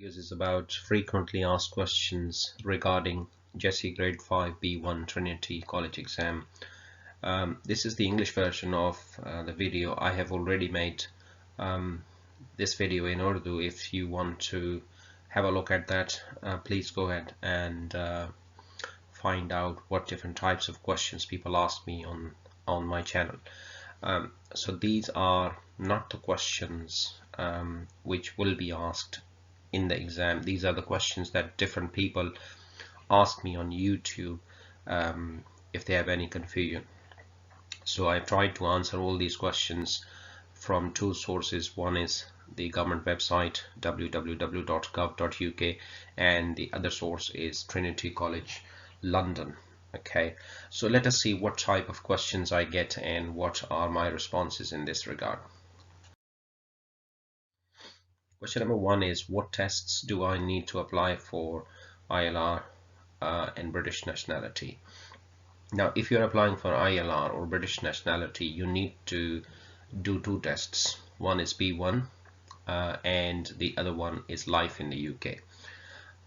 videos is about frequently asked questions regarding GESE Grade 5 B1 Trinity College exam. This is the English version of the video. I have already made this video in Urdu. If you want to have a look at that, please go ahead and find out what different types of questions people ask me on my channel. So these are not the questions which will be asked in the exam. These are the questions that different people ask me on YouTube if they have any confusion. So I've tried to answer all these questions from two sources. One is the government website www.gov.uk and the other source is Trinity College London. Okay, so let us see what type of questions I get and what are my responses in this regard. Question number one is, what tests do I need to apply for ILR and British nationality? Now, if you're applying for ILR or British nationality, you need to do two tests. One is B1 and the other one is Life in the UK.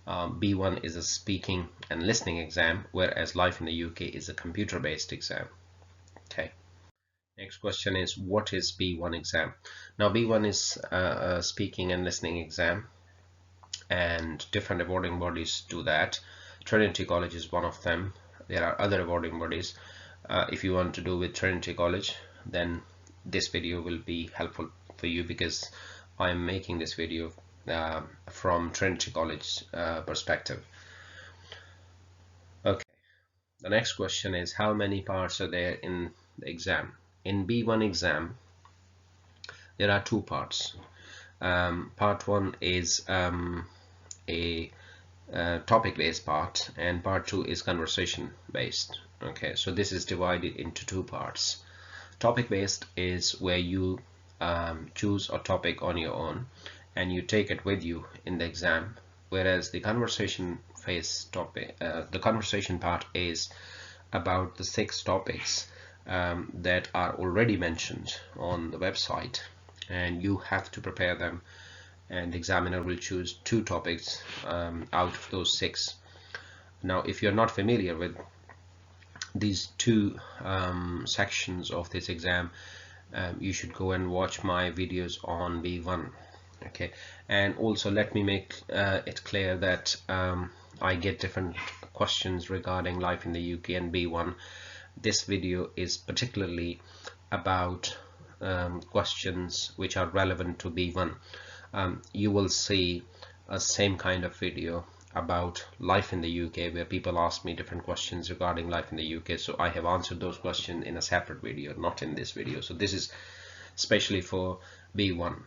B1 is a speaking and listening exam, whereas Life in the UK is a computer-based exam. Okay. Next question is, what is B1 exam? Now, B1 is a speaking and listening exam, and different awarding bodies do that. Trinity College is one of them. There are other awarding bodies. If you want to do with Trinity College, then this video will be helpful for you because I'm making this video from Trinity College perspective. Okay, the next question is, how many parts are there in the exam? In B1 exam, there are two parts. Part one is a topic-based part, and part two is conversation-based. Okay, so this is divided into two parts. Topic-based is where you choose a topic on your own and you take it with you in the exam, whereas the conversation phase topic, the conversation part is about the 6 topics that are already mentioned on the website, and you have to prepare them, and the examiner will choose 2 topics out of those 6. Now, if you're not familiar with these 2 sections of this exam, you should go and watch my videos on B1. Okay, and also let me make it clear that I get different questions regarding Life in the UK and B1. This video is particularly about questions which are relevant to B1. You will see a same kind of video about Life in the UK where people ask me different questions regarding Life in the UK, so I have answered those questions in a separate video, not in this video. So this is especially for B1.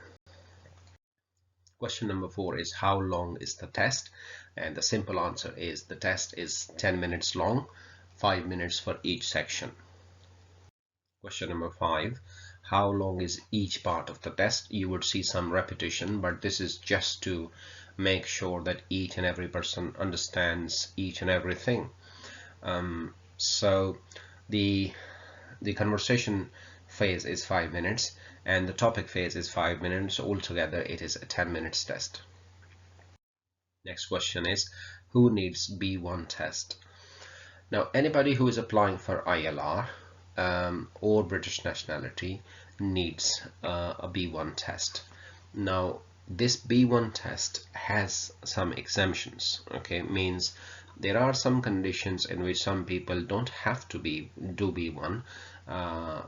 Question number 4 is, how long is the test? And the simple answer is the test is 10 minutes long, 5 minutes for each section. Question number 5, how long is each part of the test? You would see some repetition, but this is just to make sure that each and every person understands each and everything. So the conversation phase is 5 minutes and the topic phase is 5 minutes. So altogether it is a 10 minutes test. Next question is, who needs B1 test? Now, anybody who is applying for ILR or British nationality needs a B1 test. Now, this B1 test has some exemptions. Okay, means there are some conditions in which some people don't have to do B1,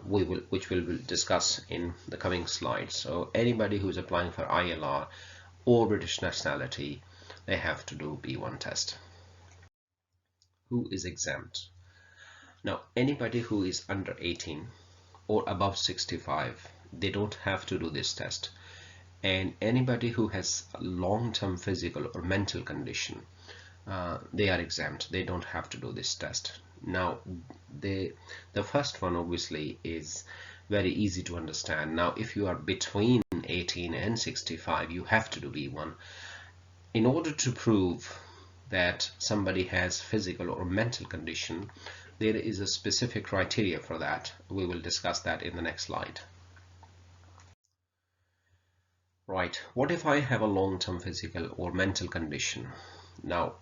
which we will discuss in the coming slides. So anybody who is applying for ILR or British nationality, they have to do B1 test. Who is exempt? Now, anybody who is under 18 or above 65, they don't have to do this test. And anybody who has a long-term physical or mental condition, they are exempt. They don't have to do this test. Now, the first one obviously is very easy to understand. Now, if you are between 18 and 65, you have to do B1. In order to prove that somebody has physical or mental condition, there is a specific criteria for that. We will discuss that in the next slide. Right, what if I have a long-term physical or mental condition? Now,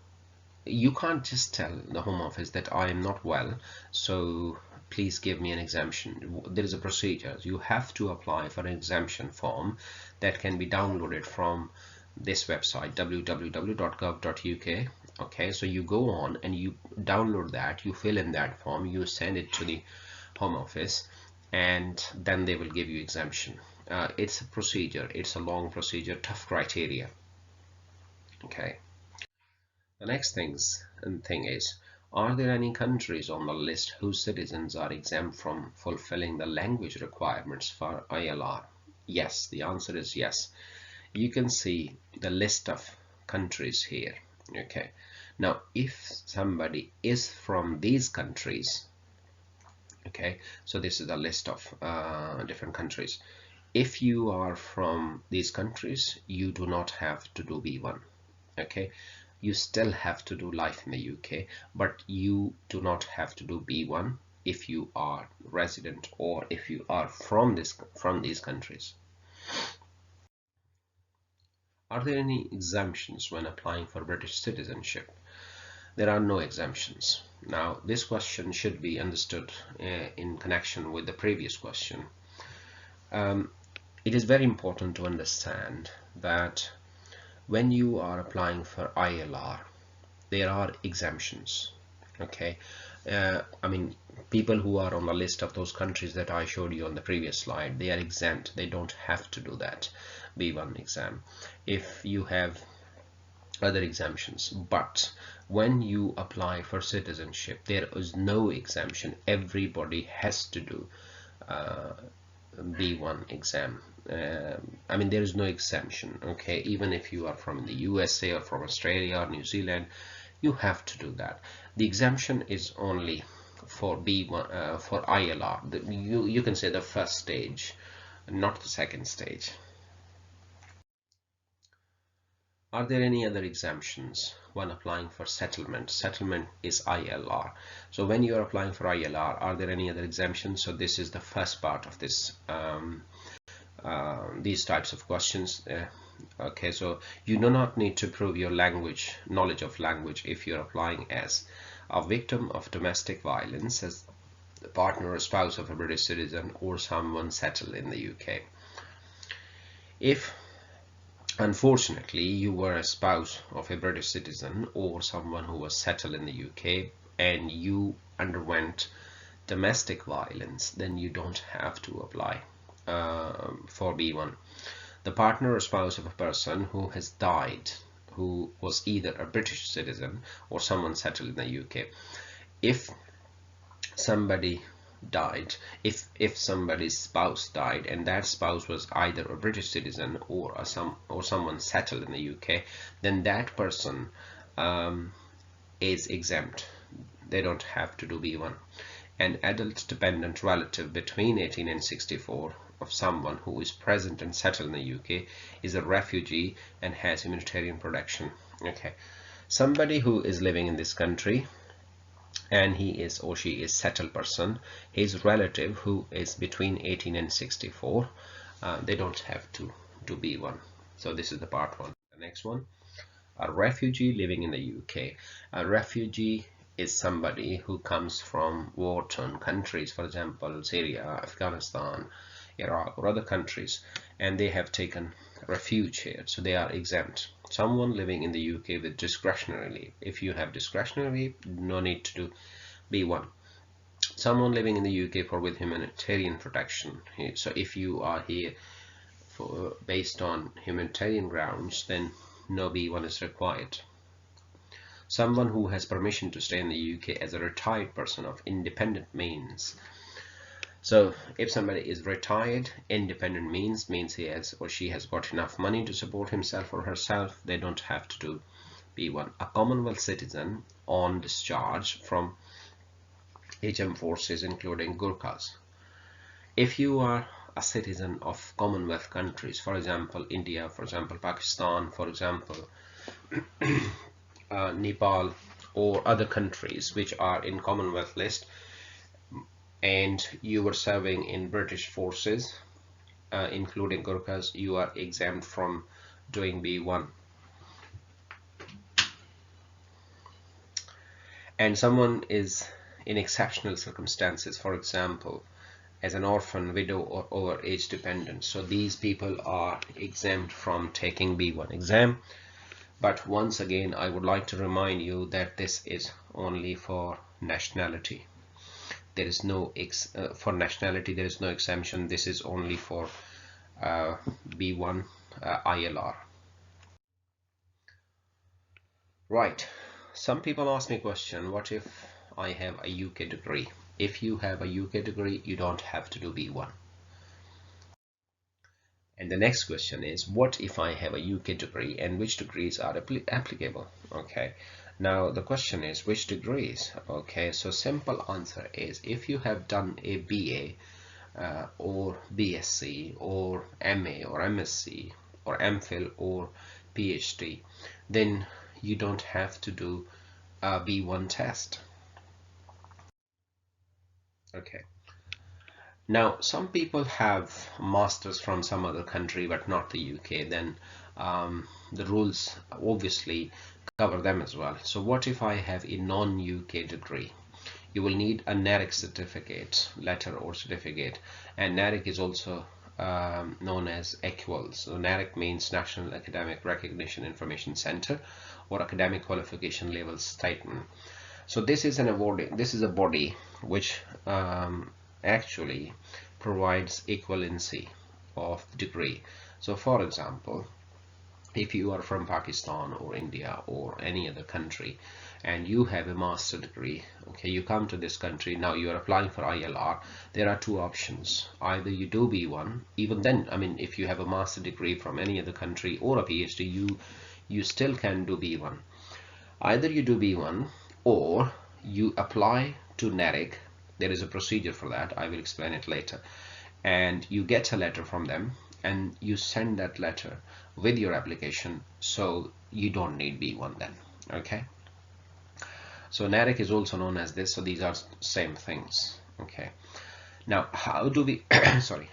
you can't just tell the Home Office that I am not well, so please give me an exemption. There is a procedure. You have to apply for an exemption form that can be downloaded from this website, www.gov.uk. Okay, so you go on and you download that, you fill in that form, you send it to the Home Office, and then they will give you exemption. It's a procedure, it's a long procedure, tough criteria. Okay. The next thing is, are there any countries on the list whose citizens are exempt from fulfilling the language requirements for ILR? Yes, the answer is yes. You can see the list of countries here. Okay. Now, if somebody is from these countries, okay, so this is a list of different countries. If you are from these countries, you do not have to do B1. Okay, you still have to do life in the UK, but you do not have to do B1 if you are resident or if you are from these countries. Are there any exemptions when applying for British citizenship? There are no exemptions. Now, this question should be understood in connection with the previous question. It is very important to understand that when you are applying for ILR, there are exemptions. Okay, I mean, people who are on the list of those countries that I showed you on the previous slide, they are exempt. They don't have to do that B1 exam if you have other exemptions. But when you apply for citizenship, there is no exemption. Everybody has to do B1 exam. I mean, there is no exemption. Okay, even if you are from the USA or from Australia or New Zealand, you have to do that. The exemption is only for B1 for ILR. You can say the first stage, not the second stage. Are there any other exemptions when applying for settlement? Settlement is ILR. So when you are applying for ILR, are there any other exemptions? So this is the first part of this these types of questions. Okay, so you do not need to prove your knowledge of language if you're applying as a victim of domestic violence, as the partner or spouse of a British citizen, or someone settled in the UK. If unfortunately you were a spouse of a British citizen or someone who was settled in the UK and you underwent domestic violence, then you don't have to apply for B1. The partner or spouse of a person who has died, who was either a British citizen or someone settled in the UK. If somebody died, if somebody's spouse died and that spouse was either a British citizen or someone settled in the UK, then that person is exempt. They don't have to do B1. An adult dependent relative between 18 and 64 of someone who is present and settled in the UK is a refugee and has humanitarian protection. Okay, somebody who is living in this country and he is or she is settled person, his relative who is between 18 and 64, they don't have to do B1. So this is the part one. The next one, a refugee living in the UK. A refugee is somebody who comes from war-torn countries, for example, Syria, Afghanistan, Iraq, or other countries, and they have taken refuge here, so they are exempt. Someone living in the UK with discretionary leave. If you have discretionary leave, no need to do B1. Someone living in the UK with humanitarian protection. So if you are here based on humanitarian grounds, then no B1 is required. Someone who has permission to stay in the UK as a retired person of independent means. So if somebody is retired, independent means he has or she has got enough money to support himself or herself, they don't have to do B1. A Commonwealth citizen on discharge from HM forces, including Gurkhas. If you are a citizen of Commonwealth countries, for example India, for example Pakistan, for example Nepal, or other countries which are in Commonwealth list, and you were serving in British forces, including Gurkhas, you are exempt from doing B1. And someone is in exceptional circumstances, for example, as an orphan, widow, or over age dependent, so these people are exempt from taking B1 exam. But once again, I would like to remind you that this is only for nationality. There is no for nationality, there is no exemption. This is only for B1 ILR. Right. Some people ask me a question, what if I have a UK degree? If you have a UK degree, you don't have to do B1. And the next question is, what if I have a UK degree, and which degrees are applicable? Okay, now the question is which degrees? Okay, so simple answer is, if you have done a BA or BSc or MA or MSc or MPhil or PhD, then you don't have to do a B1 test. Okay. Now, some people have masters from some other country but not the UK, then the rules obviously cover them as well. So what if I have a non-UK degree? You will need a NARIC certificate, letter or certificate, and NARIC is also known as EQUALS. So NARIC means National Academic Recognition Information Center, or Academic Qualification Level Statement. So this is a body which actually provides equivalency of degree. So for example, if you are from Pakistan or India or any other country and you have a master degree, okay, you come to this country, now you are applying for ILR, there are two options. Either you do B1, even then, I mean, if you have a master degree from any other country or a PhD, you still can do B1. Either you do B1 or you apply to NARIC. There is a procedure for that, I will explain it later, and you get a letter from them and you send that letter with your application, so you don't need B1 then. Okay, so NARIC is also known as this, so these are same things. Okay, now how do we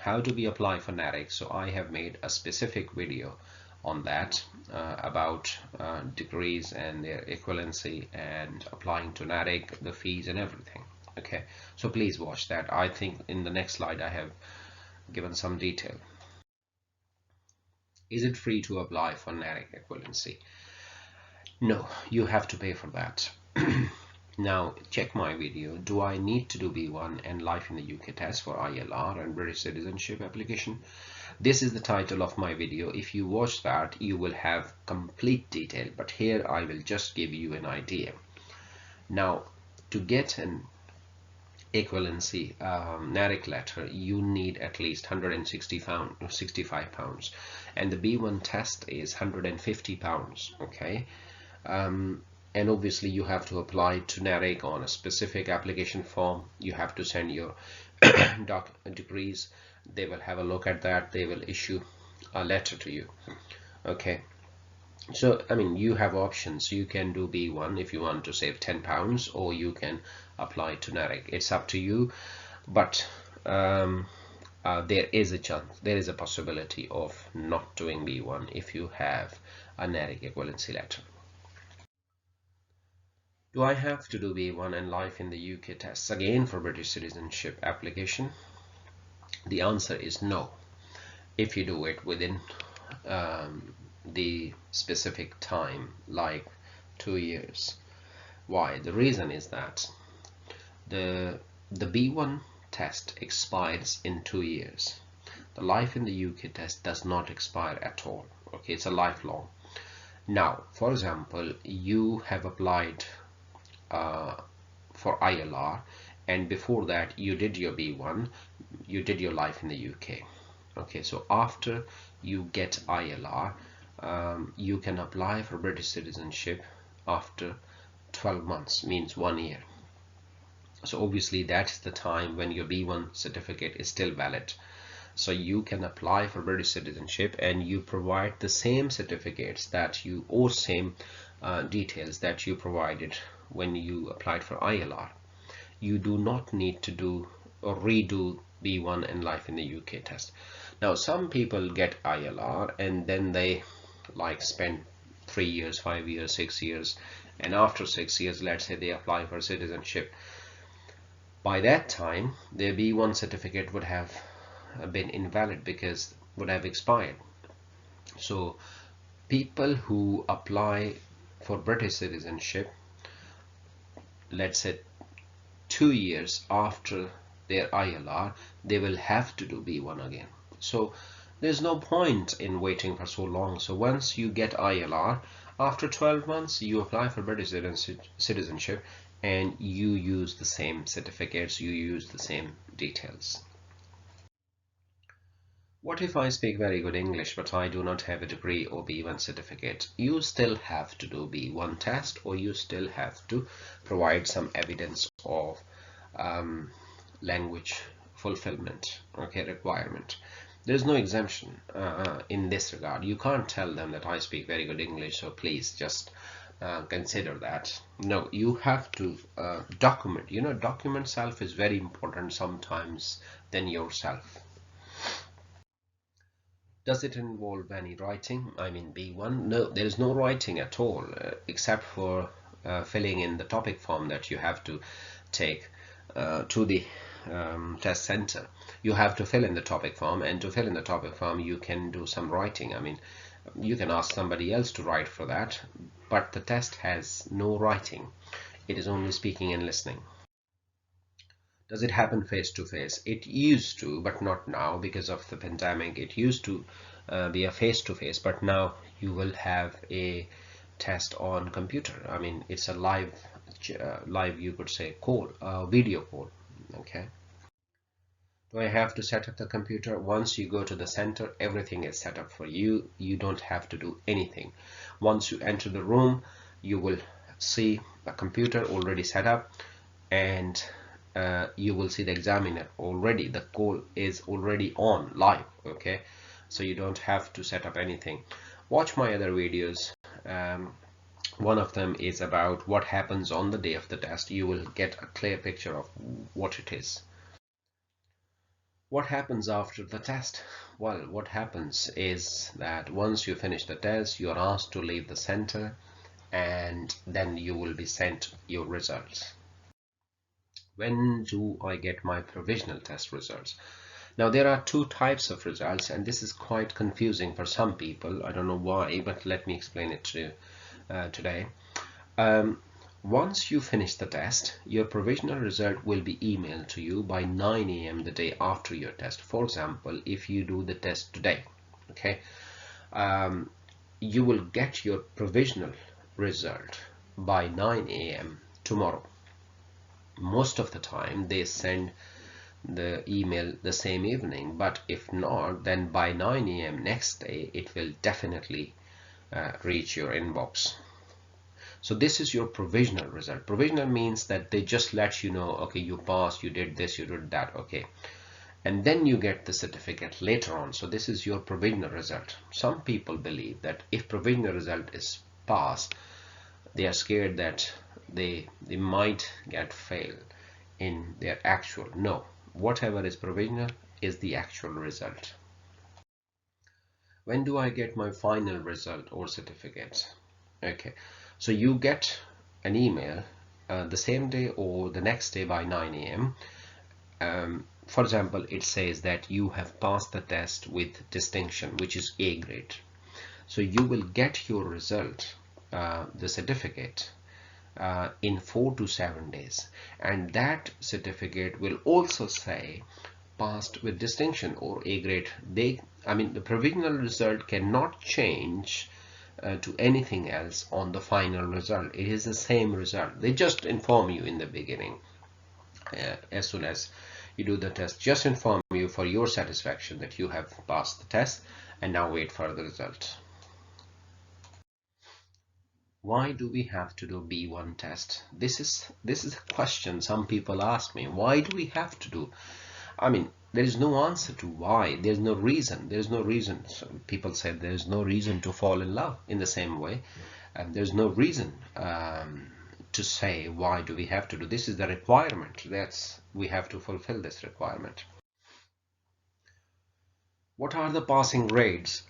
how do we apply for NARIC? So I have made a specific video on that about degrees and their equivalency and applying to NARIC, the fees and everything. Okay, so please watch that. I think in the next slide I have given some detail. Is it free to apply for NARIC equivalency? No, you have to pay for that. Now check my video. Do I need to do B1 and Life in the UK test for ILR and British citizenship application? This is the title of my video. If you watch that, you will have complete detail, but here I will just give you an idea. Now, to get an equivalency NARIC letter, you need at least 165 pounds, and the B1 test is 150 pounds. Okay, and obviously you have to apply to NARIC on a specific application form. You have to send your degrees. They will have a look at that. They will issue a letter to you. Okay, so I mean, you have options. You can do B1 if you want to save 10 pounds, or you can apply to NARIC. It's up to you, but there is a chance, there is a possibility of not doing B1 if you have a NARIC equivalency letter. Do I have to do B1 and Life in the UK tests again for British citizenship application? The answer is no, if you do it within the specific time, like 2 years. Why? The reason is that the B1 test expires in 2 years. The Life in the UK test does not expire at all. Okay, it's a lifelong. Now, for example, you have applied for ILR, and before that you did your B1, you did your Life in the UK. Okay, so after you get ILR, you can apply for British citizenship after 12 months, means 1 year. So obviously that's the time when your B1 certificate is still valid. So you can apply for British citizenship and you provide the same certificates that you, or same details that you provided when you applied for ILR. You do not need to do or redo B1 and Life in the UK test. Now some people get ILR and then they like spend 3 years, 5 years, 6 years, and after 6 years, let's say they apply for citizenship. By that time their B1 certificate would have been invalid because would have expired. So people who apply for British citizenship, let's say 2 years after their ILR, they will have to do B1 again. So there's no point in waiting for so long. So once you get ILR, after 12 months you apply for British citizenship and you use the same certificates, you use the same details. What if I speak very good English but I do not have a degree or B1 certificate? You still have to do B1 test, or you still have to provide some evidence of language fulfillment, okay, requirement. There's no exemption in this regard. You can't tell them that I speak very good English, so please just consider that. No, you have to document. Document self is very important sometimes than yourself. Does it involve any writing? I mean B1? No, there is no writing at all, except for filling in the topic form that you have to take to the test center. You have to fill in the topic form, and to fill in the topic form you can do some writing. I mean, you can ask somebody else to write for that, but the test has no writing. It is only speaking and listening. Does it happen face to face? It used to, but not now because of the pandemic. It used to be a face to face, but now you will have a test on computer. I mean, it's a live, you could say, call, video call. Okay. Do I have to set up the computer? Once you go to the center, everything is set up for you. You don't have to do anything. Once you enter the room, you will see the computer already set up, and you will see the examiner already. The call is already on live. Okay, so you don't have to set up anything. Watch my other videos. One of them is about what happens on the day of the test. You will get a clear picture of what it is. What happens after the test? Well, what happens is that once you finish the test, you are asked to leave the center, and then you will be sent your results. When do I get my provisional test results? Now there are two types of results, and this is quite confusing for some people. I don't know why, but let me explain it to you today. Once you finish the test, your provisional result will be emailed to you by 9 a.m. the day after your test. For example, if you do the test today, okay, you will get your provisional result by 9 a.m. tomorrow. Most of the time they send the email the same evening, but if not, then by 9 a.m. next day it will definitely reach your inbox. So this is your provisional result. Provisional means that they just let you know, okay, you passed, you did this, you did that, okay, and then you get the certificate later on. So this is your provisional result. Some people believe that if provisional result is passed, they are scared that they might get failed in their actual. No, whatever is provisional is the actual result. When do I get my final result or certificate? Okay, so you get an email the same day or the next day by 9 a.m. For example, it says that you have passed the test with distinction, which is A grade. So you will get your result, the certificate, in 4 to 7 days, and that certificate will also say passed with distinction or A grade. I mean, the provisional result cannot change to anything else on the final result. It is the same result. They just inform you in the beginning, as soon as you do the test, just inform you for your satisfaction that you have passed the test, and now wait for the result. Why do we have to do B1 test? This is a question some people ask me. Why do we have to do? I mean, there is no answer to why. There's no reason. There's no reason. Some people said there's no reason to fall in love in the same way, and there's no reason to say why do we have to do. This is the requirement. We have to fulfill this requirement. What are the passing grades?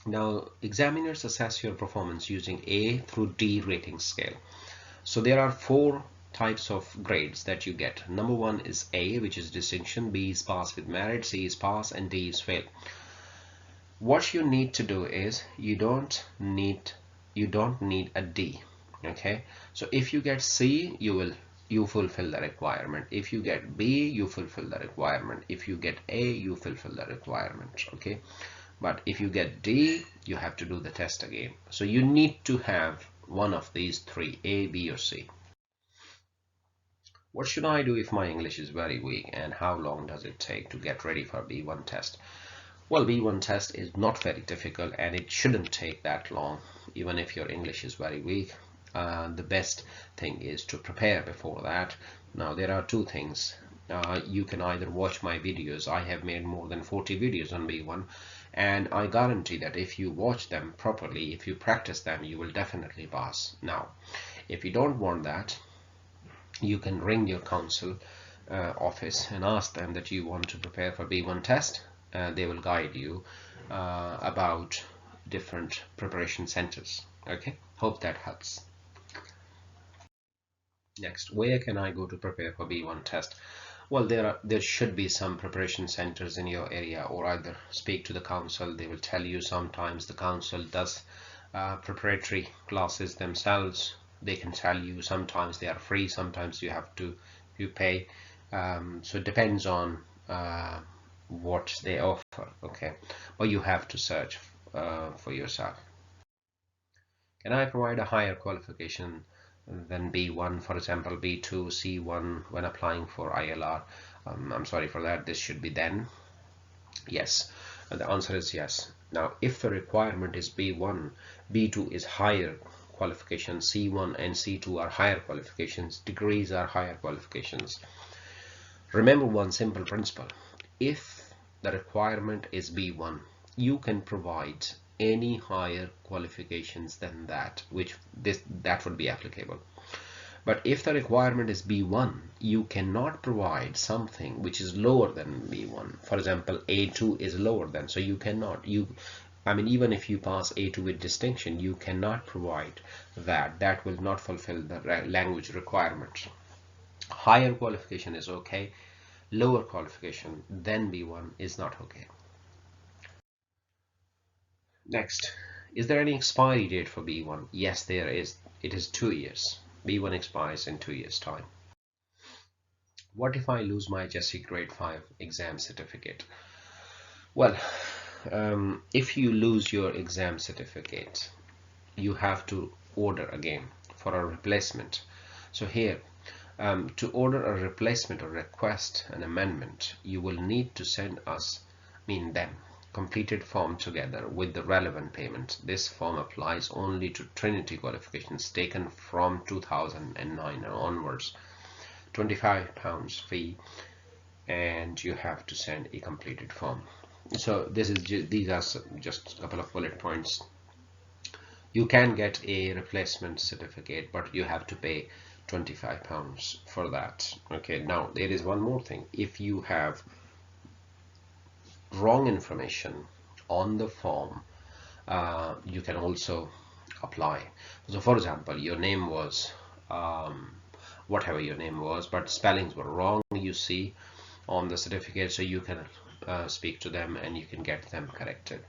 Now, examiners assess your performance using A through D rating scale. So there are four types of grades that you get. Number one is A, which is distinction, B is pass with merit, C is pass, and D is fail. What you need to do is you don't need a D. Okay, so if you get C, you fulfill the requirement. If you get B, you fulfill the requirement. If you get A, you fulfill the requirement. Okay, but if you get D, you have to do the test again. So you need to have one of these three, A, B, or C. What should I do if my English is very weak, and how long does it take to get ready for B1 test? Well, B1 test is not very difficult and it shouldn't take that long, even if your English is very weak. The best thing is to prepare before that. Now, there are two things. You can either watch my videos. I have made more than 40 videos on B1, and I guarantee that if you watch them properly, if you practice them, you will definitely pass. Now, if you don't want that, you can ring your council office and ask them that you want to prepare for B1 test. They will guide you about different preparation centers. Okay, hope that helps. Next, where can I go to prepare for B1 test? Well, there should be some preparation centers in your area, or either speak to the council. They will tell you. Sometimes the council does preparatory classes themselves. They can tell you. Sometimes they are free, sometimes you have to pay. So it depends on what they offer. Okay, but you have to search for yourself. Can I provide a higher qualification than B1, for example B2, C1 when applying for ILR? I'm sorry for that, this should be then. Yes, and the answer is yes. Now, if the requirement is B1, B2 is higher qualification, C1 and C2 are higher qualifications, degrees are higher qualifications. Remember one simple principle: if the requirement is B1, you can provide any higher qualifications than that, that would be applicable. But if the requirement is B1, you cannot provide something which is lower than B1. For example, A2 is lower than, so you cannot, I mean, even if you pass A2 with distinction, you cannot provide that. That will not fulfill the language requirements. Higher qualification is okay. Lower qualification than B1 is not okay. Next, is there any expiry date for B1? Yes, there is. It is 2 years. B1 expires in 2 years' time. What if I lose my GESE grade 5 exam certificate? Well, if you lose your exam certificate, you have to order again for a replacement. So here, to order a replacement or request an amendment, you will need to send us, them, completed form together with the relevant payment. This form applies only to Trinity qualifications taken from 2009 onwards. £25 fee, and you have to send a completed form. So these are just a couple of bullet points. You can get a replacement certificate, but you have to pay £25 for that. Okay, now there is one more thing. If you have wrong information on the form, you can also apply. So for example, your name was whatever your name was, but spellings were wrong, you see, on the certificate, so you can speak to them and you can get them corrected.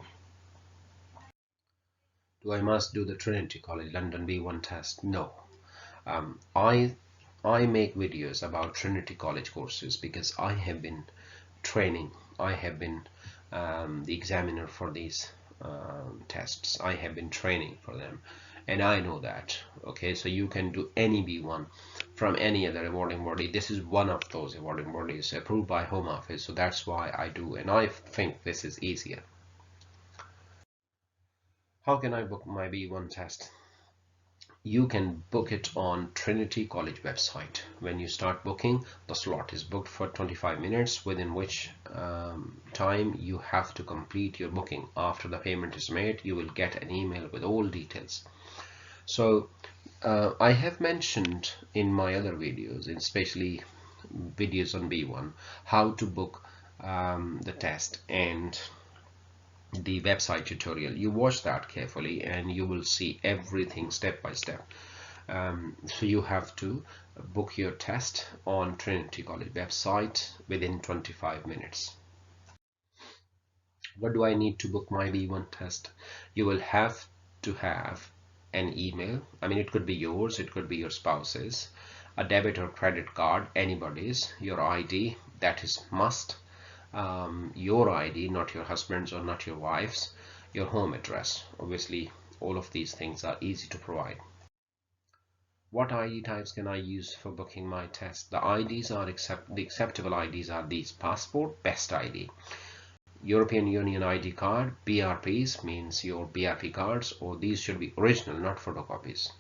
Do I must do the Trinity College London B1 test? No. I make videos about Trinity College courses because I have been training. I have been the examiner for these tests. I have been training for them, and I know that. Okay, so you can do any B1 from any other awarding body. This is one of those awarding bodies approved by Home Office, so that's why I do, and I think this is easier. How can I book my B1 test? You can book it on Trinity College website. When you start booking, the slot is booked for 25 minutes, within which time you have to complete your booking. After the payment is made, you will get an email with all details. So I have mentioned in my other videos, especially videos on B1, how to book the test and the website tutorial. You watch that carefully and you will see everything step by step. So you have to book your test on Trinity College website within 25 minutes. What do I need to book my B1 test? You will have to have an email. I mean, it could be yours, it could be your spouse's, a debit or credit card, anybody's, your ID, that is must. Your ID, not your husband's or not your wife's, your home address. Obviously, all of these things are easy to provide. What ID types can I use for booking my test? The IDs are the acceptable IDs are these: passport, best ID, European Union ID card, BRPs means your BRP cards, or these should be original, not photocopies.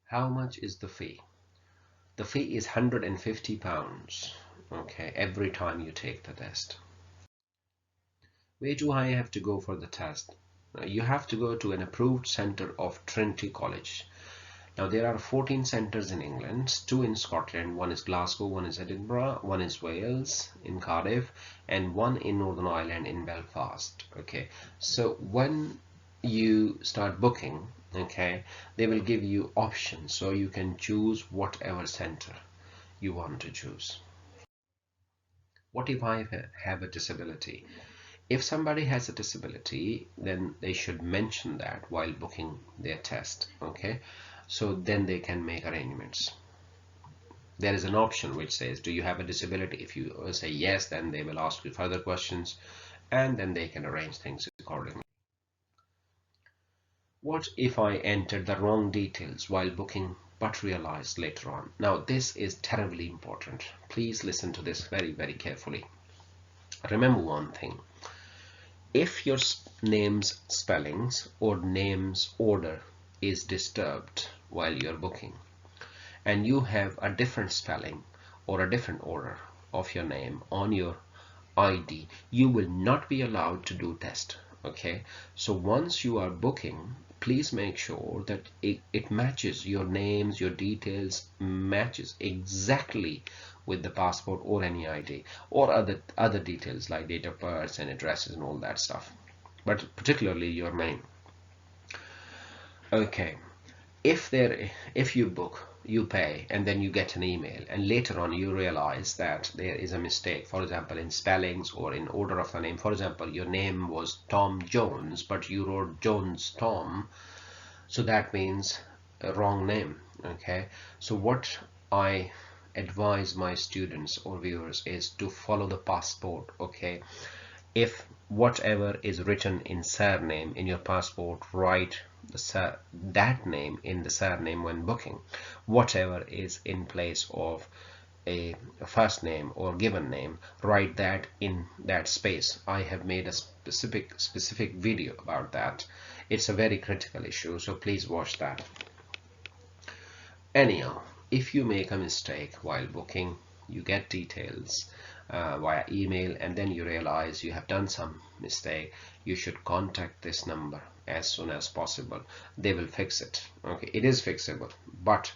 How much is the fee? The fee is £150, okay, every time you take the test. Where do I have to go for the test? You have to go to an approved center of Trinity College. Now there are 14 centres in England, 2 in Scotland, 1 is Glasgow, 1 is Edinburgh, 1 is Wales in Cardiff, and 1 in Northern Ireland in Belfast. Okay, so when you start booking, okay, they will give you options, so you can choose whatever centre you want to choose. What if I have a disability? If somebody has a disability, then they should mention that while booking their test, okay? So then they can make arrangements. There is an option which says, do you have a disability? If you say yes, then they will ask you further questions and then they can arrange things accordingly. What if I entered the wrong details while booking but realized later on? Now this is terribly important. Please listen to this very, very carefully. Remember one thing. If your name's spellings or name's order is disturbed while you're booking and you have a different spelling or a different order of your name on your ID, you will not be allowed to do test. Okay, so once you are booking, please make sure that it matches your names, your details matches exactly with the passport or any ID or other details like date of birth and addresses and all that stuff, but particularly your name. Okay, if you book, you pay, and then you get an email and later on you realize that there is a mistake, for example in spellings or in order of the name. For example, your name was Tom Jones but you wrote Jones Tom, so that means a wrong name. Okay, so what I advise my students or viewers is to follow the passport. Okay, if whatever is written in surname in your passport, write that name in the surname when booking. Whatever is in place of a first name or given name, write that in that space. I have made a specific video about that. It's a very critical issue, so please watch that. Anyhow, if you make a mistake while booking, you get details via email and then you realize you have done some mistake, you should contact this number as soon as possible. They will fix it. Okay, it is fixable, but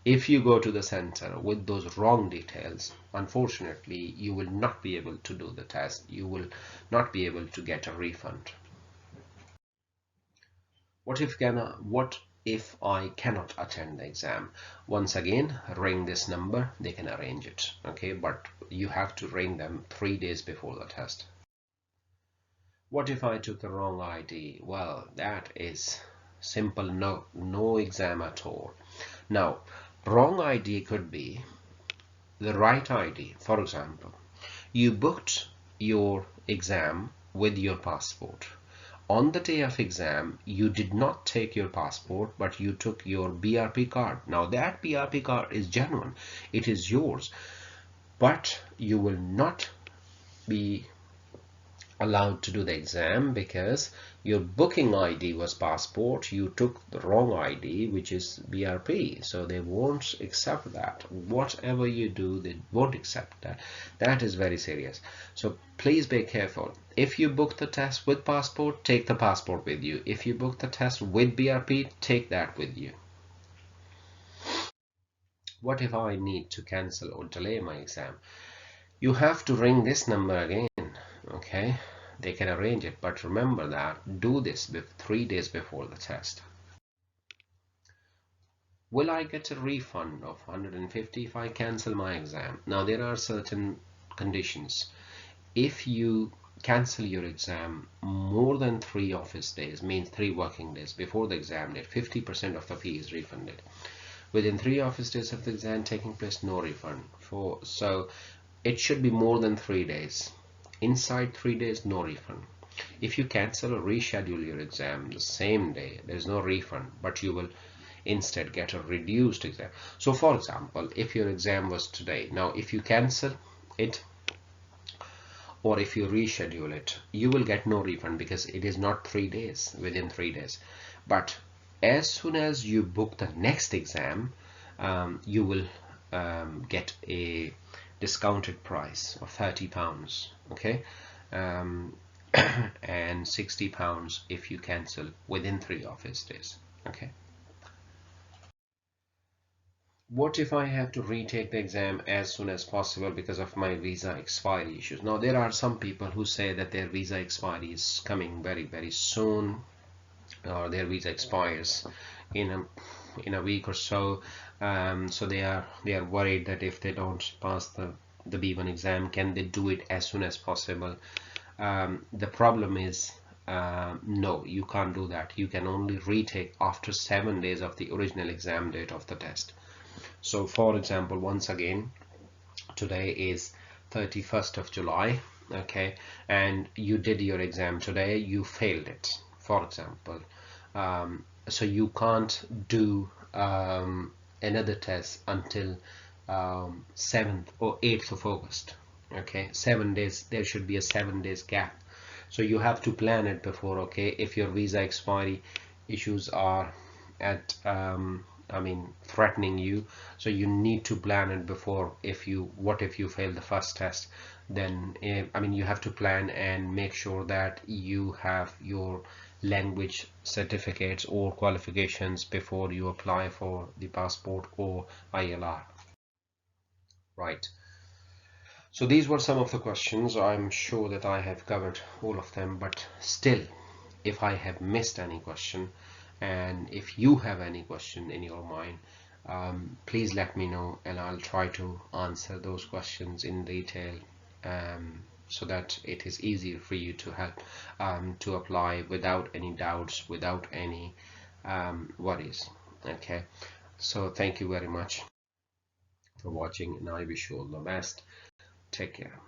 if you go to the center with those wrong details, unfortunately you will not be able to do the test. You will not be able to get a refund. What if I cannot attend the exam? Once again, ring this number, they can arrange it. Okay, but you have to ring them 3 days before the test. What if I took the wrong ID? Well, that is simple. No exam at all. Now, wrong ID could be the right ID. For example, you booked your exam with your passport. On the day of exam, you did not take your passport, but you took your BRP card. Now that BRP card is genuine. It is yours, but you will not be allowed to do the exam because your booking ID was passport. You took the wrong ID, which is BRP, so they won't accept that. Whatever you do, they won't accept that. That is very serious, so please be careful. If you book the test with passport, take the passport with you. If you book the test with BRP, take that with you. What if I need to cancel or delay my exam? You have to ring this number again. Okay, they can arrange it, but remember that do this 3 days before the test. Will I get a refund of 150 if I cancel my exam? Now there are certain conditions. If you cancel your exam more than 3 office days, means 3 working days before the exam date, 50% of the fee is refunded. Within 3 office days of the exam taking place, no refund. So it should be more than 3 days. Inside 3 days, no refund. If you cancel or reschedule your exam the same day, there is no refund, but you will instead get a reduced exam. So for example, if your exam was today, now if you cancel it or if you reschedule it, you will get no refund because it is not 3 days, within 3 days. But as soon as you book the next exam, you will get a discounted price of £30, okay, and £60 if you cancel within 3 office days. Okay, what if I have to retake the exam as soon as possible because of my visa expiry issues? Now there are some people who say that their visa expiry is coming very soon, or their visa expires in a week or so. So they are worried that if they don't pass the B1 exam, can they do it as soon as possible? The problem is, no, you can't do that. You can only retake after 7 days of the original exam date of the test. So for example, once again, today is 31st of July, okay, and you did your exam today, you failed it, for example. So you can't do another test until 7th or 8th of August. Okay, 7 days, there should be a 7 days gap. So you have to plan it before. Okay, if your visa expiry issues are at I mean threatening you, so you need to plan it before. What if you fail the first test? Then I mean you have to plan and make sure that you have your language certificates or qualifications before you apply for the passport or ILR. Right, so these were some of the questions. I'm sure that I have covered all of them, but still, if I have missed any question, and if you have any question in your mind, please let me know and I'll try to answer those questions in detail, so that it is easier for you to help to apply without any doubts, without any worries. Okay, so thank you very much for watching and I wish you all the best. Take care.